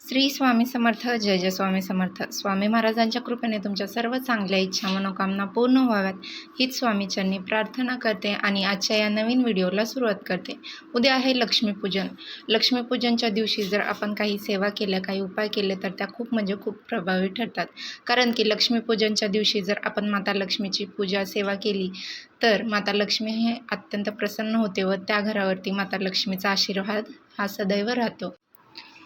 श्री स्वामी समर्थ. जय जय स्वामी समर्थ. स्वामी महाराजांच्या कृपेने तुमच्या सर्व चांगल्या इच्छा मनोकामना पूर्ण व्हाव्यात हीच स्वामीचरणी प्रार्थना करते आणि आजच्या या नवीन व्हिडिओला सुरुवात करते. उद्या आहे लक्ष्मीपूजन. लक्ष्मीपूजनच्या दिवशी जर आपण काही सेवा केल्या, काही उपाय केले तर त्या खूप प्रभावी ठरतात. कारण की लक्ष्मीपूजनच्या दिवशी जर आपण माता लक्ष्मीची पूजा सेवा केली तर माता लक्ष्मी हे अत्यंत प्रसन्न होते व त्या घरावरती माता लक्ष्मीचा आशीर्वाद हा सदैव राहतो.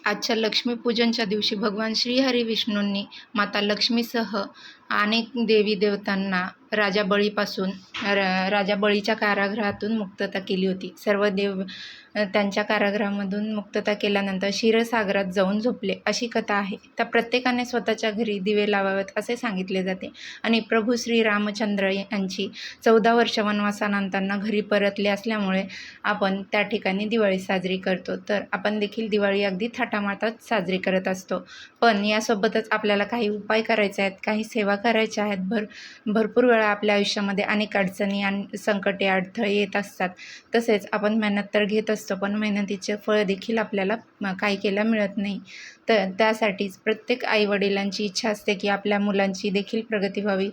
आजच्या लक्ष्मीपूजनच्या दिवशी भगवान श्रीहरी विष्णूंनी माता लक्ष्मीसह अनेक देवी देवतांना राजा बळीच्या कारागृहातून मुक्तता केली होती. सर्व देव त्यांच्या कारागृहामधून मुक्तता केल्यानंतर क्षीरसागरात जाऊन झोपले अशी कथा आहे. त्या प्रत्येकाने स्वतःच्या घरी दिवे लावावेत असे सांगितले जाते. आणि प्रभू श्री रामचंद्र यांची 14 वर्ष वनवासानंतर घरी परतले असल्यामुळे आपण त्या ठिकाणी दिवाळी साजरी करतो. तर आपण देखील दिवाळी अगदी थाटामाटात साजरी करत असतो. पण यासोबतच आपल्याला काही उपाय करायचे आहेत, काही सेवा करायच्या आहेत. भरपूर वेळा आपल्या आयुष्यामध्ये अनेक अडचणी आणि संकटे अडथळे येत असतात. तसेच आपण मेहनत तर घेत असतो पण मेहनतीचे फळ देखील आपल्याला काही केल्या मिळत नाही. तर त्यासाठीच प्रत्येक आईवडिलांची इच्छा असते की आपल्या मुलांची देखील प्रगती व्हावी,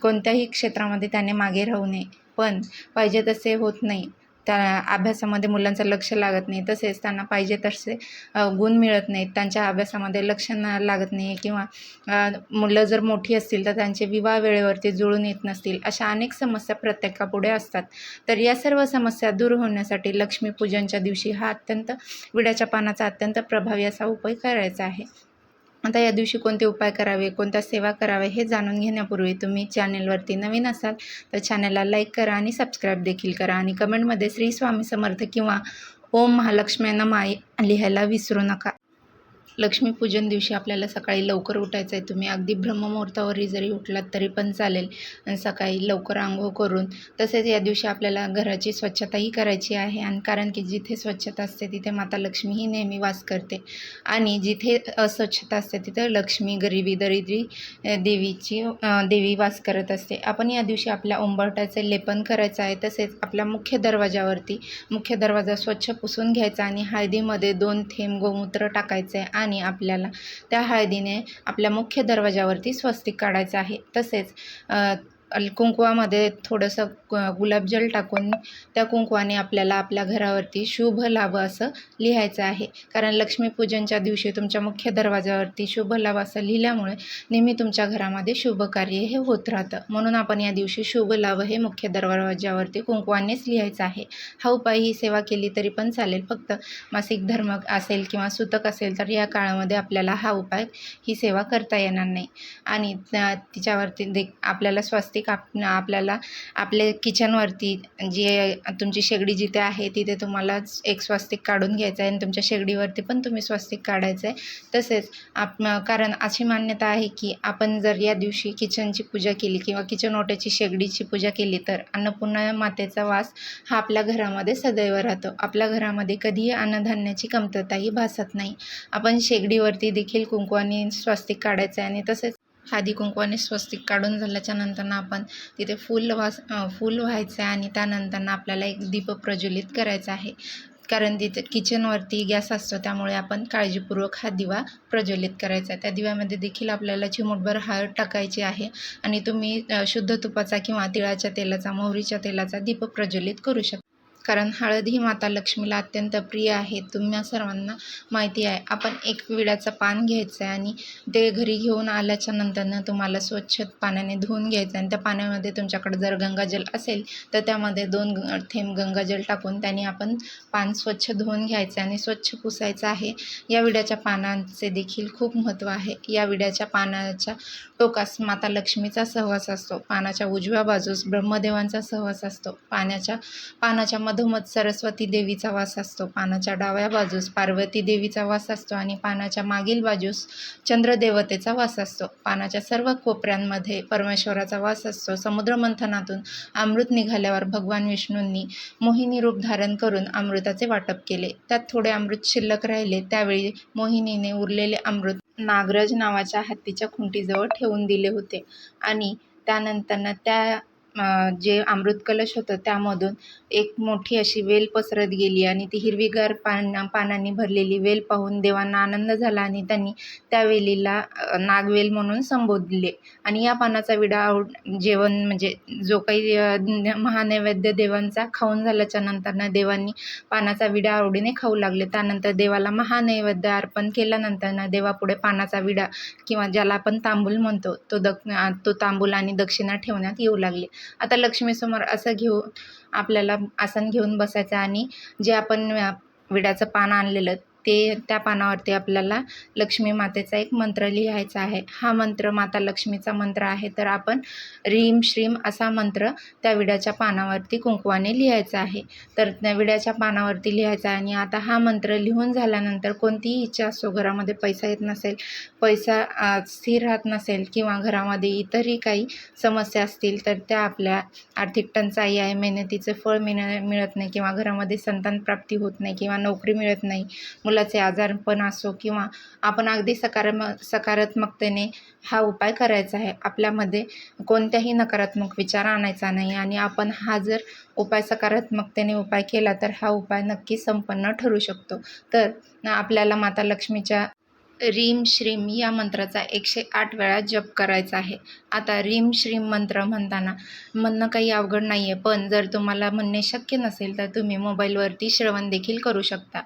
कोणत्याही क्षेत्रामध्ये त्याने मागे राहू नये. पण पाहिजे तसे होत नाही. त्या अभ्यासामध्ये मुलांचं लक्ष लागत नाही, तसेच त्यांना पाहिजे तसे गुण मिळत नाहीत, त्यांच्या अभ्यासामध्ये लक्ष लागत नाही किंवा मुलं जर मोठी असतील तर त्यांचे विवाह वेळेवरती जुळून येत नसतील, अशा अनेक समस्या प्रत्येकापुढे असतात. तर या सर्व समस्या दूर होण्यासाठी लक्ष्मीपूजनच्या दिवशी हा विड्याच्या पानाचा अत्यंत प्रभावी असा उपाय करायचा आहे. आता या दिवशी कोणते उपाय करावे, कोणत्या सेवा करावे हे जाणून घेण्यापूर्वी तुम्ही चॅनेलवरती नवीन असाल तर चॅनलला लाईक करा आणि सबस्क्राईब देखील करा आणि कमेंटमध्ये श्री स्वामी समर्थ किंवा ओम महालक्ष्मी नमः लिहायला विसरू नका. लक्ष्मीपूजन दिवशी आपल्याला सकाळी लवकर उठायचं आहे. तुम्ही अगदी ब्रह्ममुहूर्तावरही जरी उठलात तरी पण चालेल. आणि सकाळी लवकर अंघोळ करून तसेच या दिवशी आपल्याला घराची स्वच्छताही करायची आहे. आणि कारण की जिथे स्वच्छता असते तिथे माता लक्ष्मी ही नेहमी वास करते आणि जिथे अस्वच्छता असते तिथे लक्ष्मी, गरिबी, दरिद्री देवी वास करत असते. आपण या दिवशी आपल्या उंबरठ्याचे लेपन करायचं आहे. तसेच आपल्या मुख्य दरवाजा स्वच्छ पुसून घ्यायचा आणि हळदीमध्ये 2 थेंब गोमूत्र टाकायचे आणि आपल्याला त्या हळदीने आपल्या मुख्य दरवाजावरती स्वस्तिक काढायचं आहे. तसेच कुंकवामध्ये थोडंसं गुलाबजल टाकून त्या कुंकवाने आपल्याला आपल्या घरावरती शुभ लाभ असं लिहायचं आहे. कारण लक्ष्मीपूजनच्या दिवशी तुमच्या मुख्य दरवाजावरती शुभ लाभ असं लिहिल्यामुळे नेहमी तुमच्या घरामध्ये शुभ कार्य हे होत राहतं. म्हणून आपण या दिवशी शुभ लाभ हे मुख्य दरवाजावरती कुंकवानेच लिहायचं आहे. हा उपाय, ही सेवा केली तरी पण चालेल. फक्त मासिक धर्म असेल किंवा सुतक असेल तर या काळामध्ये आपल्याला हा उपाय, ही सेवा करता येणार नाही. आणि तिच्यावरती आपल्याला स्वस्तिक आपल्याला आपल्या किचनवरती जे तुमची शेगडी जिथे आहे तिथे तुम्हाला एक स्वस्तिक काढून घ्यायचं आहे आणि तुमच्या शेगडीवरती पण तुम्ही स्वस्तिक काढायचं आहे. तसेच कारण अशी मान्यता आहे की आपण जर या दिवशी किचनची पूजा केली किंवा किचन ओट्याची शेगडीची पूजा केली तर अन्नपूर्णा मातेचा वास हा आपल्या घरामध्ये सदैव राहतो. आपल्या घरामध्ये कधीही अन्नधान्याची कमतरताही भासत नाही. आपण शेगडीवरती देखील कुंकवाने स्वस्तिक काढायचं आहे आणि तसेच हळदी कुंकवाने स्वस्तिक काढून झाल्याच्या नंतर आपण तिथे फूल व्हायचं आहे आणि त्यानंतर आपल्याला एक दीप प्रज्वलित करायचा आहे. कारण तिथे किचनवरती गॅस असतो त्यामुळे आपण काळजीपूर्वक हा दिवा प्रज्वलित करायचा आहे. त्या दिव्यामध्ये देखील आपल्याला चिमूटभर हळद टाकायची आहे आणि तुम्ही शुद्ध तुपाचा किंवा तिळाच्या तेलाचा, मोहरीच्या तेलाचा दीप प्रज्वलित करू शकता. कारण हळद ही माता लक्ष्मीला अत्यंत प्रिय आहे. तुम्हा सर्वांना माहिती आहे. आपण एक विड्याचं पान घ्यायचं आहे आणि ते घरी घेऊन आल्याच्या नंतरनं तुम्हाला स्वच्छ पाण्याने धुवून घ्यायचं आहे आणि त्या पाण्यामध्ये तुमच्याकडे जर गंगाजल असेल तर त्यामध्ये 2 थेंब गंगाजल टाकून त्याने आपण पान स्वच्छ धुवून घ्यायचं आणि स्वच्छ पुसायचं आहे. या विड्याच्या पानांचे देखील खूप महत्त्व आहे. या विड्याच्या पानाच्या टोकास माता लक्ष्मीचा सहवास असतो. पानाच्या उजव्या बाजूस ब्रह्मदेवांचा सहवास असतो. पानाच्या मधोमध सरस्वती देवीचा वास असतो. पानाच्या डाव्या बाजूस पार्वती देवीचा वास असतो आणि पानाच्या मागील बाजूस चंद्रदेवतेचा वास असतो. पानाच्या सर्व कोपऱ्यांमध्ये परमेश्वराचा वास असतो. समुद्रमंथनातून अमृत निघाल्यावर भगवान विष्णूंनी मोहिनी रूप धारण करून अमृताचे वाटप केले. त्यात थोडे अमृत शिल्लक राहिले. त्यावेळी मोहिनीने उरलेले अमृत नागराज नावाच्या हत्तीच्या खुंटीजवळ ठेवून दिले होते आणि त्यानंतर त्या जे अमृत कलश होतं त्यामधून एक मोठी अशी वेल पसरत गेली आणि ती हिरवीगार पानांनी भरलेली वेल पाहून देवांना आनंद झाला आणि त्यांनी त्या वेलीला नागवेल म्हणून संबोधले. आणि या पानाचा विडा जेवण म्हणजे जो काही महानैवेद्य देवांचा खाऊन झाल्याच्या नंतरनं देवांनी पानाचा विडा आवडीने खाऊ लागले. त्यानंतर देवाला महानैवेद्य अर्पण केल्यानंतरनं देवापुढे पानाचा विडा किंवा ज्याला आपण तांबूल म्हणतो तो तांबूल आणि दक्षिणा ठेवण्यात येऊ लागले. आता लक्ष्मीसमोर आपल्याला आसन घेऊन बसायचं आणि जे आपण विड्याचं पान आणलेलं त्या पानावरती आपल्याला लक्ष्मी मातेचा एक मंत्र लिहायचा आहे. हा मंत्र माता लक्ष्मीचा मंत्र आहे. तर आपण रीम श्रीम असा मंत्र त्या विड्याच्या पानावरती कुंकवाने लिहायचा आहे. तर त्या विड्याच्या पानावरती लिहायचा आहे. आणि आता हा मंत्र लिहून झाल्यानंतर कोणतीही इच्छा असो, घरामध्ये पैसा येत नसेल, पैसा स्थिर राहत नसेल किंवा घरामध्ये इतरही काही समस्या असतील तर त्या आपल्या आर्थिक टंचाई आहे, मेहनतीचं फळ मिळत नाही किंवा घरामध्ये संतान प्राप्ती होत नाही किंवा नोकरी मिळत नाही, मुलाचे आजारपण असो किंवा आपण अगदी सकारात्मकतेने हा उपाय करायचा आहे. आपल्यामध्ये कोणत्याही नकारात्मक विचार आणायचा नाही आणि आपण हा जर सकारात्मकतेने उपाय केला तर हा उपाय नक्की संपन्न ठरू शकतो. तर आपल्याला माता लक्ष्मीच्या रीम श्रीम या मंत्राचा 108 वेळा जप करायचा आहे. आता रीम श्रीम मंत्र म्हणणं काही अवघड नाही आहे, पण जर तुम्हाला म्हणणे शक्य नसेल तर तुम्ही मोबाईलवरती श्रवण देखील करू शकता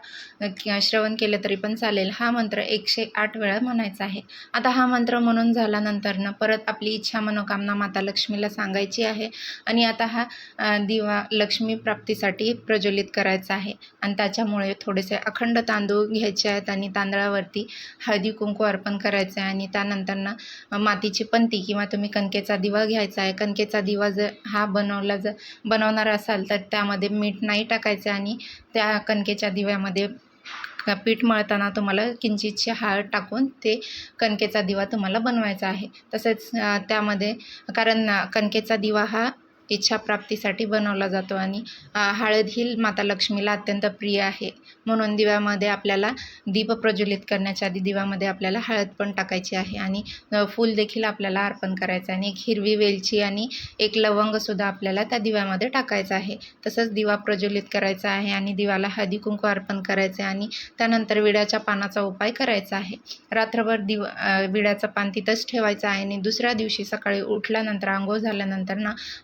किंवा श्रवण केलं तरी पण चालेल. हा मंत्र 108 वेळा म्हणायचा आहे. आता हा मंत्र म्हणून झाल्यानंतरनं परत आपली इच्छा मनोकामना माता लक्ष्मीला सांगायची आहे आणि आता हा दिवा लक्ष्मी प्राप्तीसाठी प्रज्वलित करायचा आहे. आणि त्याच्यामुळे थोडेसे अखंड तांदूळ घ्यायचे आहेत आणि तांदळावरती हळदी कुंकू अर्पण करायचं आहे आणि त्यानंतरनं मातीची पंती किंवा तुम्ही कणकेचा दिवा घ्यायचा आहे. कणकेचा दिवा जर हा बनवणार असाल तर त्यामध्ये मीठ नाही टाकायचं आणि त्या कणकेच्या दिव्यामध्ये पीठ मळताना तुम्हाला किंचितशी हळद टाकून ते कणकेचा दिवा तुम्हाला बनवायचा आहे. तसेच त्यामध्ये कारण कणकेचा दिवा हा इच्छा प्राप्तीसाठी बनवला जातो आणि हळद ही माता लक्ष्मीला अत्यंत प्रिय आहे. म्हणून दिव्यामध्ये आपल्याला दीप प्रज्वलित करण्याच्या आधी दिव्यामध्ये आपल्याला हळद पण टाकायची आहे आणि फूल देखील आपल्याला अर्पण करायचं आहे आणि एक हिरवी वेलची आणि एक लवंगसुद्धा आपल्याला त्या दिव्यामध्ये टाकायचं आहे. तसंच दिवा प्रज्वलित करायचा आहे आणि दिव्याला हळदी कुंकू अर्पण करायचं आहे आणि त्यानंतर विड्याच्या पानाचा उपाय करायचा आहे. रात्रभर विड्याचं पान तिथंच ठेवायचं आहे आणि दुसऱ्या दिवशी सकाळी उठल्यानंतर अंघोळ झाल्यानंतर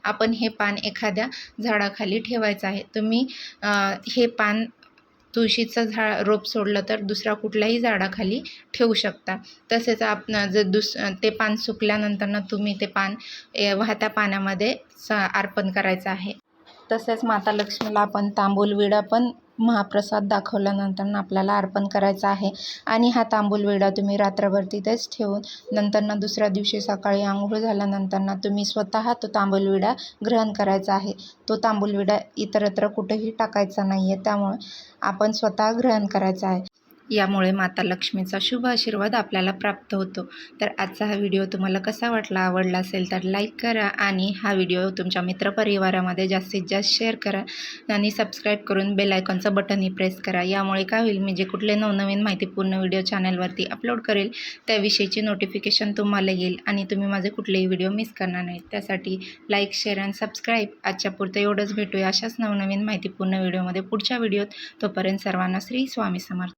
आपण हे पान एखाद्या झाडाखाली ठेवायचं आहे. तुम्ही हे पान तुळशीचं रोप सोडलं तर दुसऱ्या कुठल्याही झाडाखाली ठेवू शकता. तसेच जर ते पान सुकल्यानंतर तुम्ही ते पान वाहत्या पाण्यामध्ये अर्पण करायचं आहे. तसेच माता लक्ष्मीला आपण तांबूल विडा पण महाप्रसाद दाखवल्यानंतर आपल्याला अर्पण करायचा आहे आणि हा तांबूल विडा तुम्ही रात्रभर तिथेच ठेवून नंतरनं दुसऱ्या दिवशी सकाळी अंघोळ झाल्यानंतर तुम्ही स्वतः तो तांबूल विडा ग्रहण करायचा आहे. तो तांबूल विडा इतरत्र कुठेही टाकायचा नाही आहे, त्यामुळे आपण स्वतः ग्रहण करायचा आहे. यामुळे माता लक्ष्मीचा शुभ आशीर्वाद आपल्याला प्राप्त होतो. तर आजचा हा व्हिडिओ तुम्हाला कसा वाटला, आवडला असेल तर लाईक करा आणि हा व्हिडिओ तुमच्या मित्रपरिवारामध्ये जास्तीत जास्त शेअर करा आणि सबस्क्राईब करून बेल आयकॉनचं बटनही प्रेस करा. यामुळे काय होईल, मी जे कुठले नवनवीन माहितीपूर्ण व्हिडिओ चॅनलवरती अपलोड करेल त्याविषयीची नोटिफिकेशन तुम्हाला येईल आणि तुम्ही माझे कुठलेही व्हिडिओ मिस करणार नाहीत. त्यासाठी लाईक, शेअर आणि सबस्क्राईब. आजच्या पुरतं एवढंच. भेटूया अशाच नवनवीन माहितीपूर्ण व्हिडिओमध्ये पुढच्या व्हिडिओत. तोपर्यंत सर्वांना श्री स्वामी समर्थ.